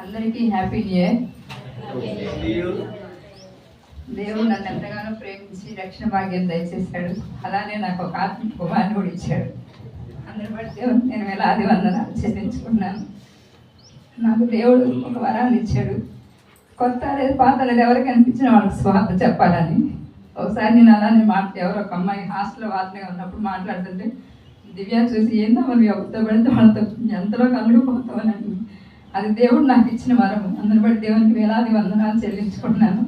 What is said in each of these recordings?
అందరికీ happy new year. దేవుడు నన్ను ఎంతగానో ప్రేమించి రక్షణ భాగ్యం దయచేశాడు. అలానే నాకు ఒక ఆత్మ కుమారుని కూడా ఇచ్చాడు. అందరి బట్టి దేవుడు నేను వేలాది వందనాలు చెల్లించుకున్నాను. నాకు దేవుడు ఒక వరాన్ని ఇచ్చాడు. కొత్త లేదు పాత లేదు, ఎవరికి అనిపించిన వాళ్ళకి స్వార్థ చెప్పాలని. ఒకసారి నేను అలానే ఎవరో ఒక అమ్మాయి హాస్టల్లో వాతనే ఉన్నప్పుడు మాట్లాడుతుంటే దివ్య చూసి ఏందో మనం ఎవరితో పడితే వాళ్ళతో ఎంతలో కలుగుపోతామని. అది దేవుడు నాకు ఇచ్చిన వరము. అందరి బట్టి దేవునికి వేలాది వందనాలు చెల్లించుకుంటున్నాను.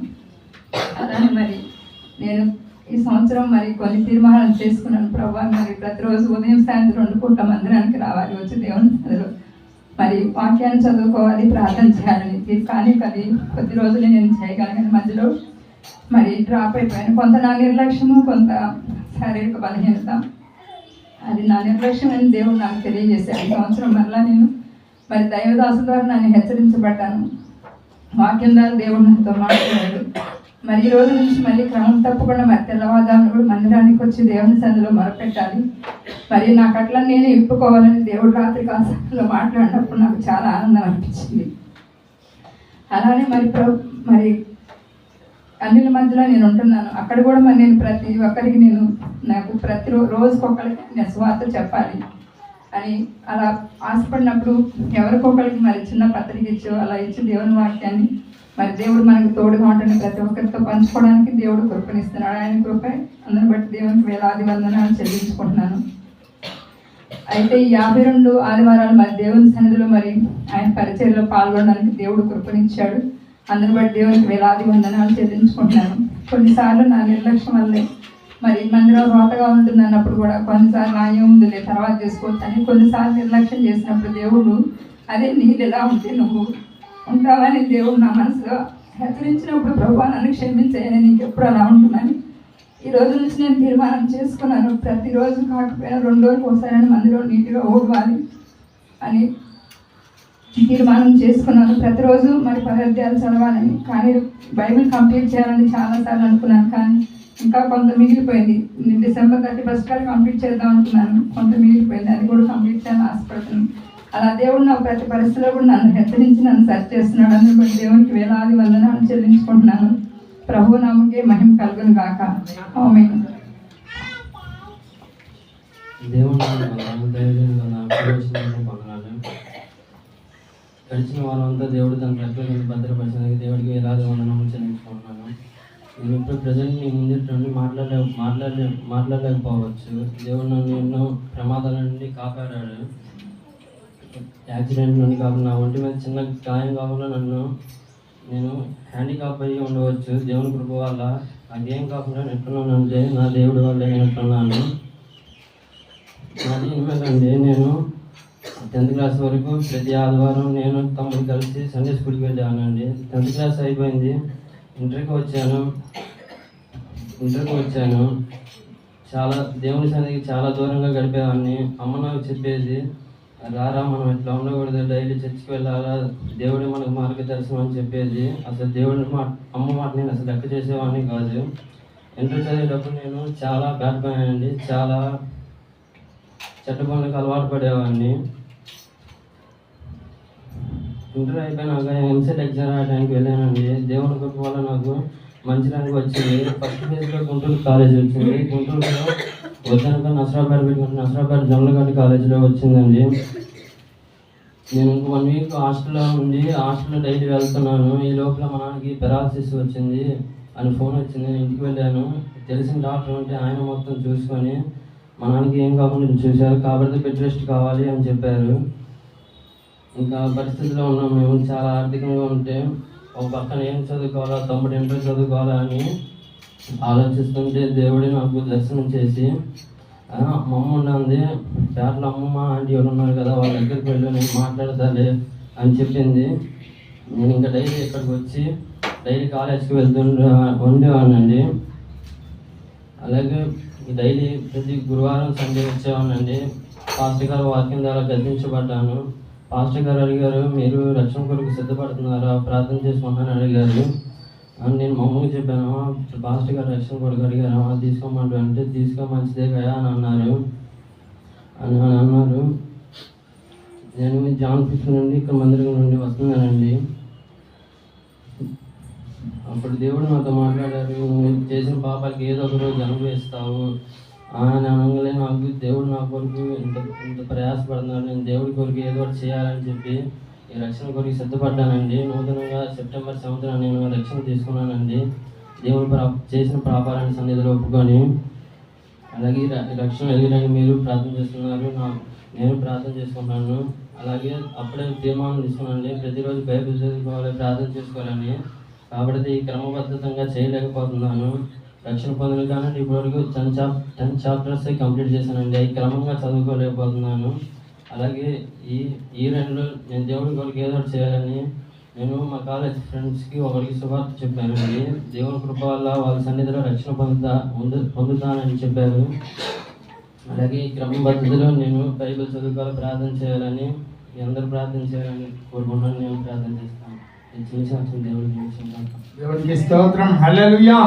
అలానే మరి నేను ఈ సంవత్సరం మరి కొన్ని తీర్మానాలు చేసుకున్నాను. ప్రభా మరి ప్రతిరోజు ఉదయం సాయంత్రం 2 పూట్ల మందిరానికి రావాలి, వచ్చి దేవుని సన్నిధిలో మరి వాక్యాన్ని చదువుకోవాలి, ప్రార్థన చేయాలని. కానీ అది కొద్ది రోజులు నేను చేయగలిగాను. మధ్యలో మరి డ్రాప్ అయిపోయాను. కొంత నా నిర్లక్ష్యము, కొంత శారీరక బలహీనత. అది నా నిర్లక్ష్యం అని దేవుడు నాకు తెలియజేశాడు. ఈ సంవత్సరం మరలా నేను మరి దైవదాసు ద్వారా నన్ను హెచ్చరించబడ్డాను. వాక్యం ద్వారా దేవుడు నాతో మాట్లాడాడు. మరి ఈ రోజు నుంచి మళ్ళీ క్రమం తప్పకుండా మరి తెల్లవారుజామున కూడా మందిరానికి వచ్చి దేవుని సన్నిధిలో మొరపెట్టాలి. మరి నాకు అట్లా నేను ఇప్పుకోవాలని దేవుడు రాత్రి కాలంలో మాట్లాడినప్పుడు నాకు చాలా ఆనందం అనిపించింది. అలానే మరి అన్నిల మధ్యలో నేను ఉంటున్నాను. అక్కడ కూడా మరి నేను ప్రతి ఒక్కరికి నాకు ప్రతి రోజుకొకరికి నేను సువార్త చెప్పాలి అని అలా ఆశపడినప్పుడు ఎవరికొకరికి మరి చిన్న పత్రిక ఇచ్చు అలా ఇచ్చి దేవుని వాక్యాన్ని మరి దేవుడు మనకు తోడుగా ఉంటుంది. ప్రతి ఒక్కరితో పంచుకోవడానికి దేవుడు కృపనిస్తున్నాడు. ఆయన కృప అందరిని బట్టి దేవునికి వేలాది వందనాలు చెల్లించుకుంటున్నాను. అయితే ఈ 52 ఆదివారాలు మరి దేవుని సన్నిధిలో మరి ఆయన పరిచర్యలో పాల్గొనడానికి దేవుడు కృపనిచ్చాడు. అందరిని బట్టి దేవునికి వేలాది వందనాలు చెల్లించుకుంటున్నాను. కొన్నిసార్లు నా నిర్లక్ష్యం వల్లే మరి మందిరం రోతగా ఉంటుంది అన్నప్పుడు కూడా కొన్నిసార్లు నా ఏముందిలే తర్వాత చేసుకోవచ్చు అని కొన్నిసార్లు నిర్లక్ష్యం చేసినప్పుడు దేవుడు అదే నీళ్ళు ఎలా ఉంటే నువ్వు ఉంటావని దేవుడు నా మనసులో హెచ్చరించినప్పుడు ప్రభువా నన్ను క్షమించేయని, నీకు ఎప్పుడు అలా ఉంటుందని ఈ రోజు నుంచి నేను తీర్మానం చేసుకున్నాను. ప్రతిరోజు కాకపోయినా 2 రోజులకు ఒకసారి మందిరం నీట్గా ఓడవాలి అని తీర్మానం చేసుకున్నాను. ప్రతిరోజు మరి పదార్థాలు చదవాలని, కానీ బైబిల్ కంప్లీట్ చేయాలని చాలాసార్లు అనుకున్నాను. కానీ ఇంకా కొంత మిగిలిపోయింది. డిసెంబర్ 31 కంప్లీట్ చేద్దాం అనుకున్నాను. కొంత మిగిలిపోయింది, అది కూడా కంప్లీట్ చేయాలని ఆశపడుతున్నాను. అలా దేవుడు నా ప్రతి పరిస్థితిలో కూడా నన్ను హెచ్చరించి నన్ను సరి చేస్తున్నాడు. అందుకు బట్టి దేవునికి వేలాది వందనాలు చెల్లించుకుంటున్నాను. ప్రభు నామకే మహిమ కలుగును గాక. ఆమేన్. గడిచిన వారం అంతా దేవుడు తన రెక్కలను భద్రపరిచినందుకు దేవుడికి వేలాది వందనాలు చెల్లించుకుంటున్నాను. నేను ఇప్పుడు ప్రజెంట్ మీ ముందు మాట్లాడలేకపోవచ్చు. దేవుడు నన్ను ఎన్నో ప్రమాదాల నుండి కాపాడాడు. యాక్సిడెంట్ నుండి కాకుండా నా ఒంటి మీద చిన్న గాయం కాకుండా నేను హ్యాండిక్యాప్ అయ్యి ఉండవచ్చు. దేవుని కృప వల్ల అదేం కాకుండా ఎట్లున్నానంటే నా దేవుడి వల్ల నేను ఎట్లున్నాను. నాది ఏమిటంటే నేను 10th క్లాస్ వరకు ప్రతి ఆదివారం నేను తమ్ముడు కలిసి సండే స్కూల్కి వెళ్ళానండి. 10th క్లాస్ అయిపోయింది. ఇంటర్కి వచ్చాను. చాలా దేవుని సన్నిధికి చాలా దూరంగా గడిపేవాడిని. అమ్మ నాకు చెప్పేది, రారా మనం ఇట్లా ఉండకూడదు, డైలీ చర్చికి వెళ్ళాలా, దేవుడే మనకు మార్గదర్శనం అని చెప్పేది. అసలు దేవుడి అమ్మ మాట నేను అసలు లెక్క చేసేవాడిని కాదు. ఇంటర్ చదివేటప్పుడు నేను చాలా బ్యాడ్ బాయ్ అండి. చాలా చెడ్డ పనులకు అలవాటు పడేవాడిని. ఇంటర్ అయిపోయినాక ఎంసెట్ ఎగ్జామ్ రాయడానికి వెళ్ళానండి. దేవుని కృప వల్ల నాకు మంచి ర్యాంక్ వచ్చింది. ఫస్ట్ ఫేజ్లో గుంటూరు కాలేజ్ వచ్చింది. గుంటూరులో వద్దనక నసరాపేట పెట్టుకుంటే నసరాపేట జమలగడ్డ కాలేజీలో వచ్చిందండి. నేను 1 వీక్ హాస్టల్లో ఉండి హాస్టల్లో డైలీ వెళ్తున్నాను. ఈ లోపల మా నాన్నకి పెరాలసిస్ వచ్చింది అని ఫోన్ వచ్చింది. నేను ఇంటికి వెళ్ళాను. తెలిసిన డాక్టర్ ఉంటే ఆయన మొత్తం చూసుకొని మా నాన్నకి ఏం కాకుండా చూశారు. కాబట్టి బెడ్ రెస్ట్ కావాలి అని చెప్పారు. ఇంకా పరిస్థితిలో ఉన్నాం మేము. చాలా ఆర్థికంగా ఉంటే ఒక పక్కన ఏం చదువుకోవాలా, తమ్ముడు ఇంటర్ చదువుకోవాలా అని ఆలోచిస్తుంటే దేవుడే నాకు దర్శనం చేసి అమ్మ ఉండండి, పేటలో అమ్మమ్మ ఆంటీ ఎవరు ఉన్నారు కదా వాళ్ళ దగ్గరికి వెళ్ళి నేను మాట్లాడతాలే అని చెప్పింది. నేను ఇంకా డైలీ ఇక్కడికి వచ్చి డైలీ కాలేజ్కి ఉండేవాడినండి. అలాగే డైలీ ప్రతి గురువారం సండే వచ్చేవాడినండి. పాస్టర్ గారు వాక్యం ద్వారా గద్దించబడ్డాను. పాస్టర్ గారు అడిగారు, మీరు రక్షణ కొరకు సిద్ధపడుతున్నారా, ప్రార్థన చేసుకుంటానని అడిగారు. నేను మా అమ్మకి చెప్పాను, పాస్టర్ గారు రక్షణ కొరకు అడిగారు, తీసుకోమంటారు అంటే తీసుకో మంచిదే కదా అని అన్నారు. నేను జాన్ 5 నుండి ఇక్కడ మందిరం నుండి వస్తున్నానండి. అప్పుడు దేవుడు నాతో మాట్లాడారు, నువ్వు చేసిన పాపాలకి ఏదో ఒక రోజు అనుభవిస్తావు అని అనగానే నాకు దేవుడు నా కొరకు ఇంత ప్రయాసపడుతున్నాడు. నేను దేవుడి కొరకు ఏదో ఒకటి చేయాలని చెప్పి ఈ రక్షణ కొరకు సిద్ధపడ్డానండి. నూతనంగా సెప్టెంబర్ 7న నేను రక్షణ తీసుకున్నానండి. దేవుడు చేసిన పాపాలని సన్నిధిలో ఒప్పుకొని. అలాగే రక్షణ ఎదురని మీరు ప్రార్థన చేస్తున్నారు, నేను ప్రార్థన చేసుకున్నాను. అలాగే అప్పుడే తీర్మానం తీసుకున్నానండి, ప్రతిరోజు బైబిల్ చదువుకోవాలి, ప్రార్థన చేసుకోవాలని. కాబట్టి క్రమబద్ధతంగా చేయలేకపోతున్నాను. రక్షణ పొందిన కానీ ఇప్పటివరకు 10 చాప్టర్స్ కంప్లీట్ చేశానండి. అవి క్రమంగా చదువుకోలేకపోతున్నాను. అలాగే ఈ రెండులో నేను దేవుడి కొరకు ఏదో ఒకటి చేయాలని నేను మా కాలేజ్ ఫ్రెండ్స్కి ఒకరికి శుభార్త చెప్పానండి. దేవుడి కృప వల్ల వాళ్ళ సన్నిధిలో రక్షణ పొందుతానని చెప్పారు. అలాగే ఈ క్రమ పద్ధతిలో నేను బైబిల్ చదువుకోవాలి, ప్రార్థన చేయాలని మీ అందరూ ప్రార్థన చేయాలని కోరుకుంటున్నాను. నేను ప్రార్థన చేస్తాను. దేవుడికి దేవునికి స్తోత్రం. హల్లెలూయా.